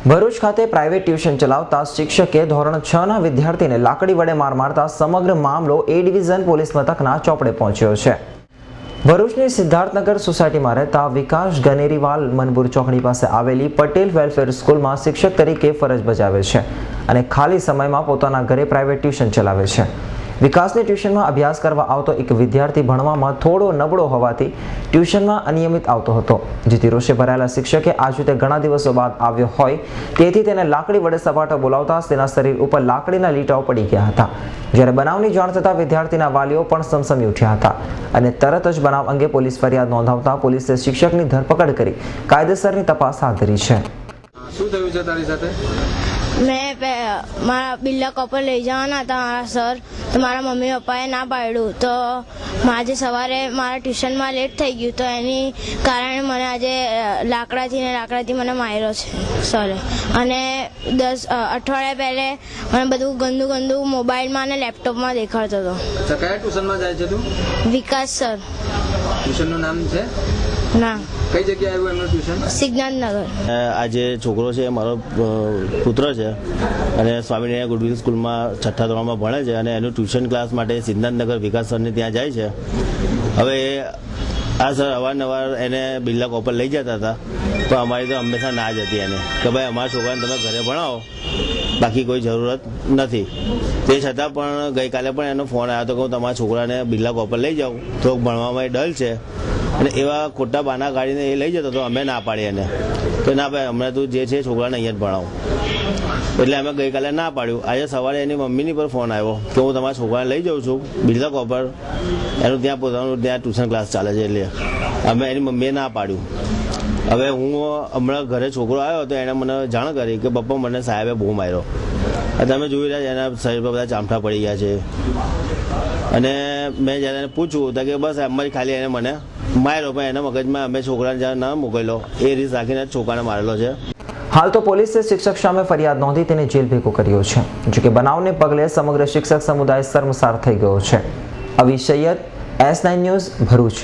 ભરૂચ ખાતે private tuition ચલાવતા શિક્ષકે ધોરણ 6 ના વિદ્યાર્થીને લાકડી વડે માર મારતા સમગ્ર મામલો એ ડિવિઝન પોલીસ મથકના ચોપડે પહોંચ્યો છે। ભરૂચની સિદ્ધાર્થનગર સોસાયટીમાં રહેતા વિકાસ ગનેરીવાલ મનપુર ચોકડી પાસે આવેલી પટેલ વેલફેર સ્કૂલમાં શિક્ષક તરીકે ફરજ બજાવે છે અને ખાલી સમયમાં પોતાના ઘરે પ્રાઇવેટ ટ્યુશન ચલાવે છે। વિકાસની ટ્યુશનમાં અભ્યાસ કરવા આવતો એક વિદ્યાર્થી ભણવામાં થોડો નબળો હોવાથી ટ્યુશનમાં અનિયમિત આવતો હતો, જેથી રોષે ભરાયેલા શિક્ષકે આજ રીતે ઘણા દિવસો બાદ આવ્યો હોય તેથી તેને લાકડી વડે સપાટો બોલાવતા તેના શરીર ઉપર લાકડીના લીટાઓ પડી ગયા હતા। જ્યારે બનાવની જાણ થતાં વિદ્યાર્થીના વાલીઓ પણ સમસમી ઉઠ્યા હતા અને તરત જ બનાવ અંગે પોલીસ ફરિયાદ નોંધાવતા પોલીસે શિક્ષકની ધરપકડ કરી કાયદેસરની તપાસ હાથ ધરી છે। શું થયું છે તારી સાથે? मैं मारा बिल्ला कॉपर ले जाना था मारा सर, तो मारा मम्मी पप्पाए ना पाड्યું तो આજે સવારે મારા ટ્યુશનમાં લેટ થઈ ગયું તો એની કારણે મને આજે લાકડાથી મને માર્યો છે સરે। અને 10 અઠવાડિયા પહેલે મને બધું ગંદુ મોબાઈલમાં અને લેપટોપમાં દેખાડતો હતો। કયા ટ્યુશનમાં જાય છે તું? વિકાસ સર। ટ્યુશનનું નામ છે? ના। કઈ જગ્યાએ આવ્યું એમનું ટ્યુશન? સિદ્ધાર્થનગર। આજે છોકરો છે મારો પુત્ર છે અને સ્વામિનારાયણ ગુડવિલ સ્કૂલમાં 6ઠ્ઠા ધોરણમાં ભણે છે અને એનું ટ્યુશન ક્લાસ માટે સિદ્ધાર્થનગર વિકાસ સરને ત્યાં જાય છે। હવે આ સર અવારનવાર એને બિલ્લા કોપર લઈ જતા હતા, તો અમારી તો હંમેશા ના જ હતી એને કે ભાઈ અમારા છોકરાને તમે ઘરે ભણાવો, બાકી કોઈ જરૂરત નથી। તે છતાં પણ ગઈકાલે પણ એનો ફોન આવ્યો હતો કે હું તમારા છોકરાને બિલ્લા કોપર લઈ જાઉં, થોડુંક ભણવામાં એ ડલ છે અને એવા ખોટા બાના કાઢીને એ લઈ જતો તો અમે ના પાડી એને કે ના ભાઈ હમણાં તું જે છે છોકરાને અહીંયા જ ભણાવો, એટલે અમે ગઈકાલે ના પાડ્યું। આજે સવારે એની મમ્મીની પર ફોન આવ્યો કે હું તમારા છોકરાને લઈ જાઉં છું બિલ્લા કોપર, એનું ત્યાં પોતાનું ત્યાં ટ્યુશન ક્લાસ ચાલે છે, એટલે અમે એની મમ્મીએ ના પાડ્યું। હવે હું હમણાં ઘરે છોકરો આવ્યો તો એણે મને જાણ કરી કે પપ્પા મને સાહેબે બહુ માર્યો, તમે જોઈ રહ્યા એના શરીર પર બધા ચામઠા પડી ગયા છે। અને મેં જ્યારે એને પૂછ્યું તો કે બસ એમ જ ખાલી એને મને માર્યો, પણ એના મગજમાં અમે છોકરાને જ્યારે ન મોકલ્યો એ રીત રાખીને છોકરાને મારેલો છે। હાલ તો પોલીસે શિક્ષક સામે ફરિયાદ નોંધી તેને જેલ ભેગો કર્યો છે। જોકે બનાવને પગલે સમગ્ર શિક્ષક સમુદાય શર્મસાર થઈ ગયો છે। અવી સૈયદ, S9 ન્યૂઝ, ભરૂચ।